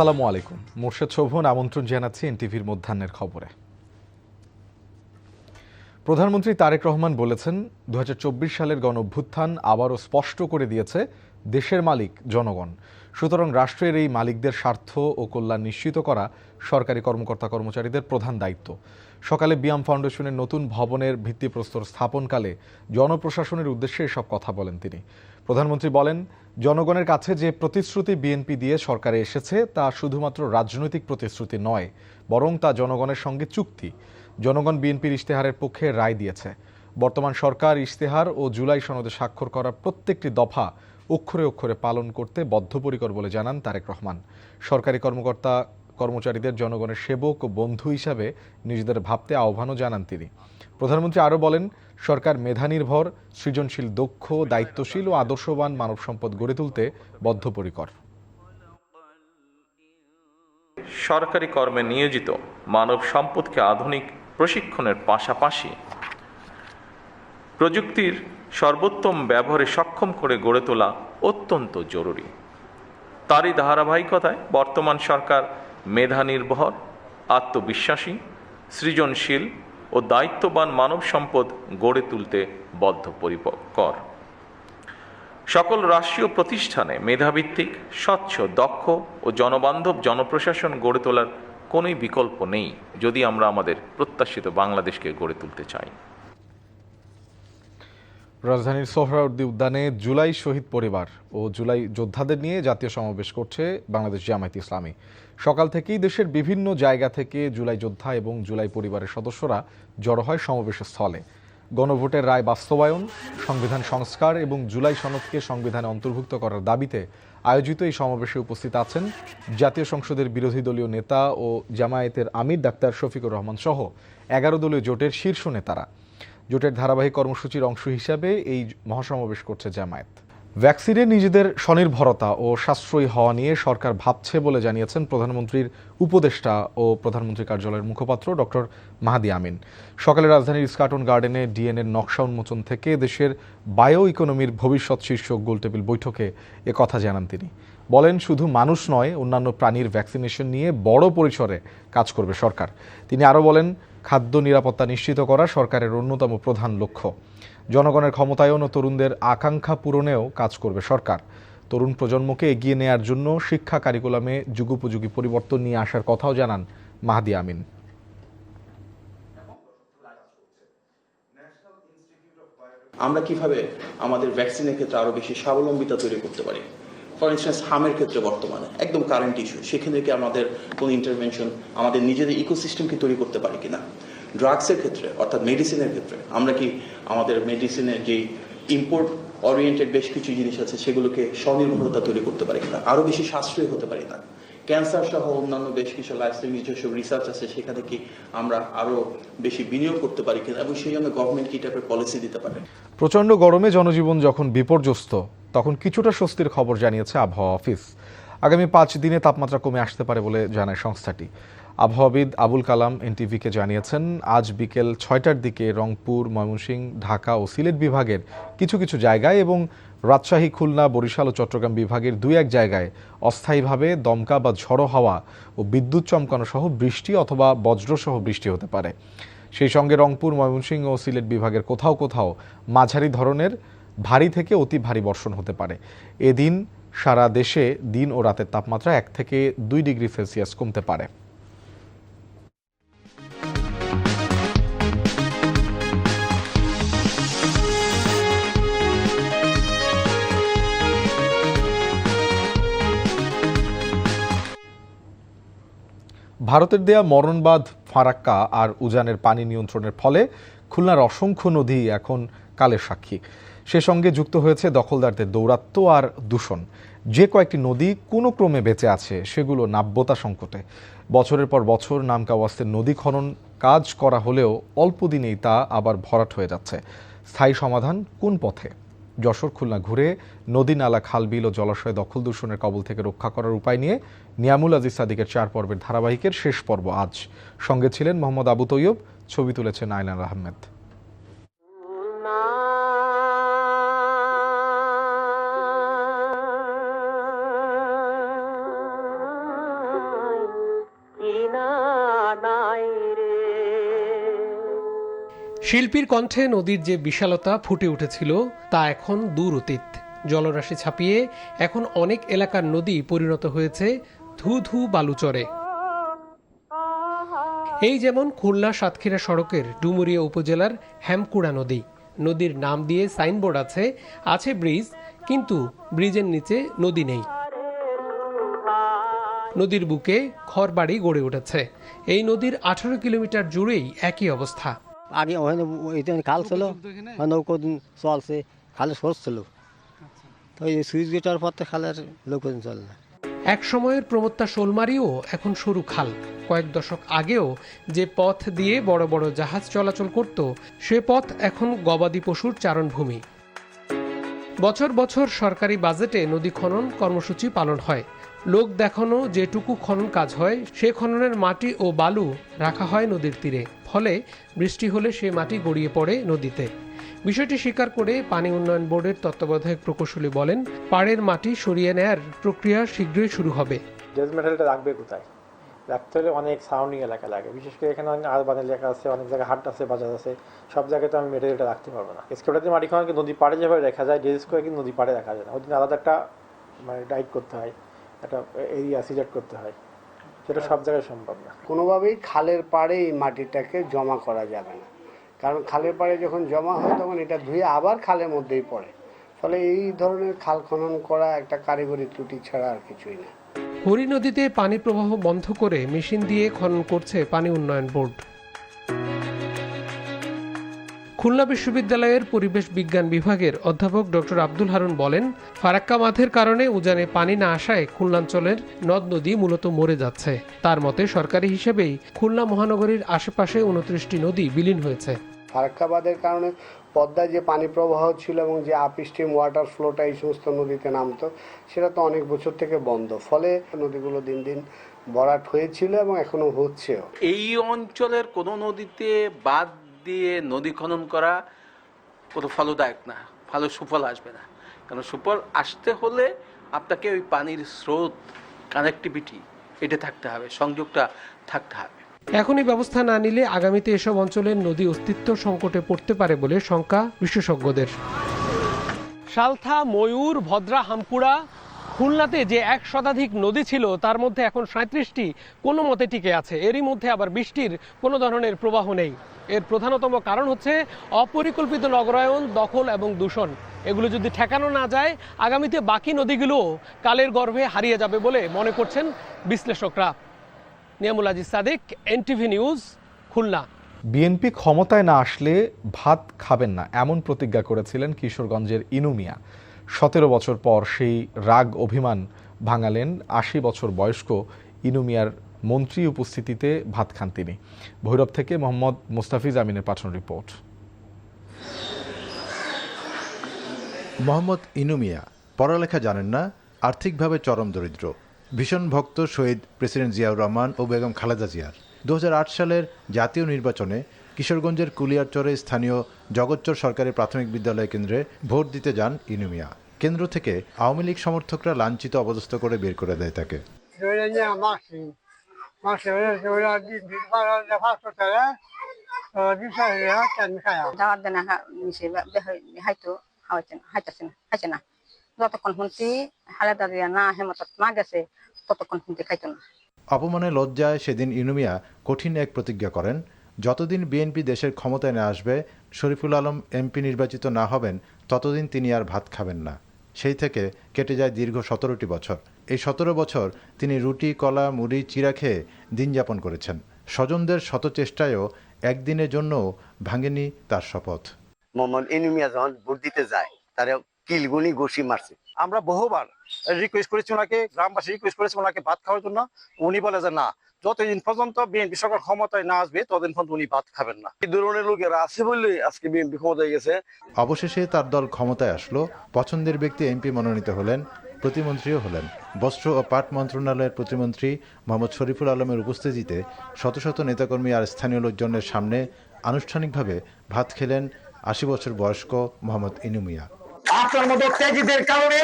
আসসালামু আলাইকুম। মোর্শেদ শোভন আমন্ত্রণ জানাচ্ছি এনটিভির মধ্যাহ্নের খবরে। প্রধানমন্ত্রী তারেক রহমান বলেছেন ২০২৪ সালের গণঅভ্যুত্থান আবারও স্পষ্ট করে দিয়েছে দেশের মালিক জনগণ। সুতরাং রাষ্ট্রের এই মালিকদের স্বার্থ ও কল্যাণ নিশ্চিত করা সরকারি কর্মকর্তা কর্মচারীদের প্রধান দায়িত্ব। সকালে বিয়াম ফাউন্ডেশনের নতুন ভবনের ভিত্তিপ্রস্তর স্থাপনকালে জনপ্রশাসনের উদ্দেশ্যে এসব কথা বলেন তিনি। প্রধানমন্ত্রী বলেন, জনগণের কাছে যে প্রতিশ্রুতি বিএনপি দিয়ে সরকারে এসেছে তা শুধুমাত্র রাজনৈতিক প্রতিশ্রুতি নয়, বরং তা জনগণের সঙ্গে চুক্তি। জনগণ বিএনপির ইশতেহারের পক্ষে রায় দিয়েছে। বর্তমান সরকার ইশতেহার ও জুলাই সনদে স্বাক্ষর করা প্রত্যেকটি দফা অক্ষরে অক্ষরে পালন করতে বদ্ধপরিকর বলে জানান তারেক রহমান। সরকারি কর্মকর্তা কর্মচারীদের জনগণের সেবক ও বন্ধু হিসাবে নিজেদের ভাবতে আহ্বানও জানান তিনি। প্রধানমন্ত্রী আরও বলেন, সরকার মেধানির্ভর, সৃজনশীল, দক্ষ, দায়িত্বশীল ও আদর্শবান মানব সম্পদ গড়ে তুলতে বদ্ধপরিকর। সরকারি কর্মে নিয়োজিত মানব সম্পদকে আধুনিক প্রশিক্ষণের পাশাপাশি প্রযুক্তির সর্বোত্তম ব্যবহারে সক্ষম করে গড়ে তোলা অত্যন্ত জরুরি। তারই ধারাবাহিকতায় বর্তমান সরকার মেধানির্ভর, আত্মবিশ্বাসী, সৃজনশীল ও দায়িত্ববান মানব সম্পদ গড়ে তুলতে বদ্ধপরিকর। সকল রাষ্ট্রীয় প্রতিষ্ঠানে মেধাভিত্তিক, স্বচ্ছ, দক্ষ ও জনবান্ধব জনপ্রশাসন গড়ে তোলার কোনোই বিকল্প নেই যদি আমরা আমাদের প্রত্যাশিত বাংলাদেশকে গড়ে তুলতে চাই। রাজধানীর সোহরাওয়ার্দী উদ্যানে জুলাই শহীদ পরিবার ও জুলাই যোদ্ধাদের নিয়ে জাতীয় সমাবেশ করছে বাংলাদেশ জামায়াতে ইসলামী। সকাল থেকেই দেশের বিভিন্ন জায়গা থেকে জুলাই যোদ্ধা এবং জুলাই পরিবারের সদস্যরা জড়ো হয় সমাবেশের স্থলে। গণভোটের রায় বাস্তবায়ন, সংবিধান সংস্কার এবং জুলাই সনদকে সংবিধানে অন্তর্ভুক্ত করার দাবিতে আয়োজিত এই সমাবেশে উপস্থিত আছেন জাতীয় সংসদের বিরোধী দলীয় নেতা ও জামায়াতের আমির ডাক্তার শফিকুর রহমান সহ ১১ দলীয় জোটের শীর্ষ নেতারা। জোটের ধারাবাহিক কর্মসূচির অংশ হিসাবে এই মহাসমাবেশ করছে জামায়াত। ভ্যাকসিনে নিজেদের স্বনির্ভরতা ও সাশ্রয়ী হওয়া নিয়ে সরকার ভাবছে বলে জানিয়েছেন প্রধানমন্ত্রীর উপদেষ্টা ও প্রধানমন্ত্রী কার্যালয়ের মুখপাত্র ডক্টর মাহাদি আমিন। সকালে রাজধানীর ইস্কাটন গার্ডেনে ডিএনএর নকশা উন্মোচন থেকে দেশের বায়ো ইকোনমির ভবিষ্যৎ শীর্ষক গোলটেবিল বৈঠকে কথা জানান তিনি। বলেন, শুধু মানুষ নয়, অন্যান্য প্রাণীর ভ্যাকসিনেশন নিয়ে বড় পরিসরে কাজ করবে সরকার। তিনি আরও বলেন, খাদ্য নিরাপত্তা নিশ্চিত করা সরকারের অন্যতম প্রধান লক্ষ্য। জনগণের ক্ষমতায়ন ও তরুণদের আকাঙ্ক্ষা পূরণেও কাজ করবে সরকার। তরুণ প্রজন্মকে এগিয়ে নেয়ার জন্য শিক্ষা কারিকুলামে যুগোপযোগী পরিবর্তন নিয়ে আসার কথাও জানান মাহাদি আমিন। আমরা কিভাবে আমাদের ভ্যাকসিনের ক্ষেত্রে আরো বেশি স্বাবলম্বিতা তৈরি করতে পারি। ফর ইনস্ট্যান্স হামের ক্ষেত্রে বর্তমানে একদম কারেন্ট ইস্যু, সেখানে কি আমাদের কোনো ইন্টারভেনশন আমাদের নিজেদের ইকোসিস্টেমকে তৈরি করতে পারি কিনা। ড্রাগসের ক্ষেত্রে অর্থাৎ মেডিসিনের ক্ষেত্রে আমরা কি আমাদের মেডিসিনের যে ইম্পোর্ট ওরিয়েন্টেড বেশ কিছু জিনিস আছে সেগুলোকে স্বনির্ভরতা তৈরি করতে পারি কিনা, আরো বেশি সাশ্রয়ী হতে পারি না। ক্যান্সার সহ অন্যান্য বেশ কিছু লাইফস্টাইল নিজস্ব রিসার্চ আছে, সেখানে কি আমরা আরো বেশি বিনিয়োগ করতে পারি কিনা এবং সেই জন্য গভর্নমেন্ট কি টাইপের পলিসি দিতে পারে। প্রচণ্ড গরমে জনজীবন যখন বিপর্যস্ত, তখন কিছুটা স্বস্তির খবর জানিয়েছে আবহাওয়া অফিস। আগামী 5 দিনে তাপমাত্রা কমে আসতে পারে বলে জানায় সংস্থাটি। আবহাওয়াবিদ আবুল কালাম এনটিভিকে জানিয়েছেন, আজ বিকেল 6টার দিকে রংপুর, ময়মনসিংহ, ঢাকা ও সিলেট বিভাগের কিছু কিছু জায়গায় এবং রাজশাহী, খুলনা, বরিশাল ও চট্টগ্রাম বিভাগের 2-1 জায়গায় অস্থায়ীভাবে দমকা বা ঝড়ো হাওয়া ও বিদ্যুৎ চমকানো সহ বৃষ্টি অথবা বজ্রসহ বৃষ্টি হতে পারে। সেই সঙ্গে রংপুর, ময়মনসিংহ ও সিলেট বিভাগের কোথাও কোথাও মাঝারি ধরনের ভারী থেকে অতি ভারী বর্ষণ হতে পারে। এদিন সারা দেশে দিন ও রাতের তাপমাত্রা 1 থেকে 2 ডিগ্রি সেলসিয়াস কমতে পারে। ভারতের দেয়া মরণবাঁধ ফারাক্কা আর উজানের পানি নিয়ন্ত্রণের ফলে খুলনার অসংখ্য নদী এখন কালের সাক্ষী। সে সঙ্গে যুক্ত হয়েছে দখলদারদের দৌরাত্ম্য আর দূষণ। যে কয়েকটি নদী কোনো ক্রমে বেঁচে আছে সেগুলো নাব্যতা সংকটে। বছরের পর বছর নামকাওয়াস্তে নদী খনন কাজ করা হলেও অল্প দিনেই তা আবার ভরাট হয়ে যাচ্ছে। স্থায়ী সমাধান কোন পথে? যশোর, খুলনা ঘুরে নদী, নালা, খালবিল ও জলাশয় দখল দূষণের কবল থেকে রক্ষা করার উপায় নিয়ে নিয়ামুল আজিজ সাদিকের 4 পর্বের ধারাবাহিকের শেষ পর্ব আজ। সঙ্গে ছিলেন মোহাম্মদ আবু তৈয়ব, ছবি তুলেছেন আয়নাল আহমেদ। শিল্পীর কণ্ঠে নদীর যে বিশালতা ফুটে উঠেছিল তা এখন দূর অতীত। জলরাশি ছাপিয়ে এখন অনেক এলাকার নদী পরিণত হয়েছে ধু ধু বালুচরে। এই যেমন খুলনা সাতক্ষীরা সড়কের ডুমুরিয়া উপজেলার হেমকুড়া নদী। নদীর নাম দিয়ে সাইনবোর্ড আছে ব্রিজ, কিন্তু ব্রিজের নিচে নদী নেই। নদীর বুকে ঘরবাড়ি গড়ে উঠেছে। এই নদীর 18 কিলোমিটার জুড়েই একই অবস্থা। আগে ওখানে খাল ছিল, নৌকো চলছে, খালে সোর্স ছিল, তো এই সুইচ গেটার পর তো খালের লোকজন চলে না। এক সময়ের প্রমত্তা শোলমারিও এখন সরু খাল। কয়েক দশক আগেও যে পথ দিয়ে বড় বড় জাহাজ চলাচল করত, সে পথ এখন গবাদি পশুর চারণভূমি। বছর বছর সরকারি বাজেটে নদী খনন কর্মসূচি পালন হয়। লোক দেখানো যেটুকু খনন কাজ হয়, সে খননের মাটি ও বালু রাখা হয় নদীর তীরে। ফলে বৃষ্টি হলে সে মাটি গড়িয়ে পড়ে নদীতে। বিষয়টি স্বীকার করে পানি উন্নয়ন বোর্ডের তত্ত্বাবধায়ক প্রকৌশলী বলেন, পাড়ের মাটি সরিয়ে নেয়ার প্রক্রিয়া শীঘ্রই শুরু হবে। ড্রেস মেটেরিয়ালটা রাখবে কোথায়? রাখতে হলে অনেক সাউন্ডিং এলাকা লাগে, বিশেষ করে এখানে অনেক আরবান এলাকা আছে, অনেক জায়গায় হাট আছে, বাজার আছে, সব জায়গায় তো আমি মেটেরিয়ালটা রাখতে পারবো না। এক্সকেভেটর দিয়ে মাটি খননকে নদী পাড়ে যেভাবে রাখা যায়, ড্রেস করে কিন্তু নদী পাড়ে রাখা যায় না। ওই দিন আলাদা একটা মানে ডাইট করতে হয়, একটা এরিয়া সিলেক্ট করতে হয়, সেটা সব জায়গায় সম্ভব না। কোনোভাবেই খালের পাড়ে এই মাটিটাকে জমা করা যাবে না, কারণ খালের পাড়ে যখন জমা হয় তখন এটা ধুয়ে আবার খালের মধ্যেই পড়ে। ফলে এই ধরনের খাল খনন করা একটা কারিগরি ত্রুটি ছাড়া আর কিছুই না। হরি নদীতে পানি প্রবাহ বন্ধ করে মেশিন দিয়ে খনন করছে পানি উন্নয়ন বোর্ড। খুলনা বিশ্ববিদ্যালয়ের পরিবেশ বিজ্ঞান বিভাগের অধ্যাপক ডক্টর আব্দুল হারুন বলেন, ফারাক্কা বাঁধের কারণে উজানে পানি না আসায় খুলনাঞ্চলের নদ নদী মূলত মরে যাচ্ছে। তার মতে সরকারি হিসেবেই খুলনা মহানগরীর আশেপাশে 29টি নদী বিলীন হয়েছে। ফারাক্কা বাঁধের কারণে পদ্মায় যে পানি প্রবাহ ছিল এবং যে আপস্ট্রিম ওয়াটার ফ্লোটা এই সমস্ত নদীতে নামতো, সেটা তো অনেক বছর থেকে বন্ধ। ফলে নদীগুলো দিন দিন ভরাট হয়েছিল এবং এখনো হচ্ছেও। এই অঞ্চলের কোনো নদীতে বাঁধ দিয়ে নদী খনন করা কোনো ফলদায়ক না, ভালো সুফল আসবে না। কারণ সুফল আসতে হলে আপনাকে ওই পানির স্রোত, কানেক্টিভিটি এটা থাকতে হবে, সংযোগটা থাকতে হবে। এখনই ব্যবস্থা না নিলে আগামীতে এসব অঞ্চলের নদী অস্তিত্ব সংকটে পড়তে পারে বলে শঙ্কা বিশেষজ্ঞদের। সালথা, ময়ূর, ভদ্রা, হামকুড়া, খুলনাতে যে 1 শতাধিক নদী ছিল তার মধ্যে এখন 37টি কোনো মতে টিকে আছে। এরই মধ্যে আবার বৃষ্টির কোনো ধরনের প্রবাহ নেই। এর প্রধানতম কারণ হচ্ছে অপরিকল্পিত নগরায়ন, দখল এবং দূষণ। এগুলো যদি ঠেকানো না যায়, আগামীতে বাকি নদীগুলোও কালের গর্ভে হারিয়ে যাবে বলে মনে করছেন বিশ্লেষকরা। Niamul Aziz Sadiq, NTV news, Khulna. BNP ক্ষমতায় না আসলে ভাত খাবেন না, এমন প্রতিজ্ঞা করেছিলেন কিশোরগঞ্জের ইনু মিয়া। 17 বছর পর সেই রাগ অভিমান ভাঙালেন 80 বছর বয়স্ক ইনু মিয়ার মন্ত্রী উপস্থিতিতে ভাত খান তিনি। ভৈরব থেকে মোহাম্মদ মুস্তাফিজ আমিনের পাঠানো রিপোর্ট। মোহাম্মদ ইনু মিয়া পড়ালেখা জানেন না, আর্থিকভাবে চরম দরিদ্র। ভীষণ ভক্ত শহীদ প্রেসিডেন্ট জিয়াউর রহমান ও বেগম খালেদা জিয়ার। 2008 সালের জাতীয় নির্বাচনে কিশোরগঞ্জের কুলিয়ারচরে স্থানীয় জগৎচর সরকারি প্রাথমিক বিদ্যালয় কেন্দ্রে ভোট দিতে যান ইনু মিয়া। কেন্দ্র থেকে আওয়ামী লীগ সমর্থকরা লাঞ্ছিত অপদস্থ করে বের করে দেয় তাকে। অপমানে লজ্জায় সেদিন ইনু মিয়া কঠিন এক প্রতিজ্ঞা করেন, যতদিন বিএনপি দেশের ক্ষমতায় না আসবে, শরীফুল আলম এমপি নির্বাচিত না হবেন, ততদিন তিনি আর ভাত খাবেন না। সেই থেকে কেটে যায় দীর্ঘ 17টি বছর। এই 17 বছর তিনি রুটি, কলা, মুড়ি, চিড়া খেয়ে দিন যাপন করেছেন। স্বজনদের শত চেষ্টায়ও একদিনের জন্যও ভাঙেনি তার শপথ। মোহাম্মদ ইনু মিয়া যখন ভোট দিতে যায়, তারা কিলগুনি ঘুষি মারছে। আমরা বহুবার রিকোয়েস্ট করেছি ওনাকে, গ্রামবাসী রিকোয়েস্ট করেছি ওনাকে ভাত খাওয়ার জন্য। উনি বলে যে না, যতদিন পর্যন্ত বিএনপি সরকার ক্ষমতায় না আসবে ততদিন পর্যন্ত উনি ভাত খাবেন না। এই ধরনের লোকেরা আছে বলে আজকে বিএনপি ক্ষমতায় গেছে। অবশেষে তার দল ক্ষমতায় আসলো, পছন্দের ব্যক্তি এমপি মনোনীত হলেন, প্রতিমন্ত্রীও হলেন। বস্ত্র ও পাট মন্ত্রণালয়ের প্রতিমন্ত্রী মোহাম্মদ শরীফুল আলমের উপস্থিতিতে শত শত নেতাকর্মী আর স্থানীয় লোকজনের সামনে আনুষ্ঠানিকভাবে ভাত খেলেন 80 বছর বয়স্ক মোহাম্মদ ইনু মিয়া। আপনার মতো ত্যাগীদের কারণে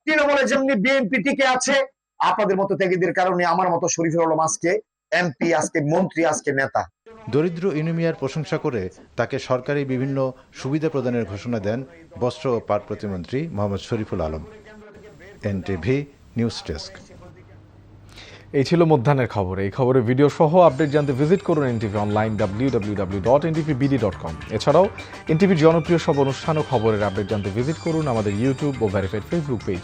তৃণমূলে যেমনি বিএনপি টিকে আছে, আপনাদের মতো ত্যাগীদের কারণে আমার মতো শরীফুল আলম আজকে এমপি, আজকে মন্ত্রী, আজকে নেতা। দরিদ্র ইনুমিয়ার প্রশংসা করে তাকে সরকারি বিভিন্ন সুবিধা প্রদানের ঘোষণা দেন বস্ত্র ও পাট প্রতিমন্ত্রী Mohammad Shariful Alam. NTV news desk. এই ছিল মধ্যাহ্নের খবর। এই খবরের ভিডিও সহ আপডেট জানতে ভিজিট করুন এনটিভি অনলাইন www.ntvbd.com। এছাড়াও এনটিভির জনপ্রিয় সব অনুষ্ঠান ও খবরের আপডেট জানতে ভিজিট করুন আমাদের ইউটিউব ও ভেরিফাইড ফেসবুক পেজ।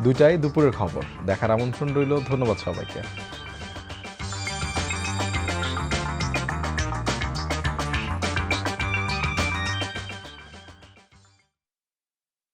দুটাই দুপুরের খবর দেখার আমন্ত্রণ রইল। ধন্যবাদ সবাইকে।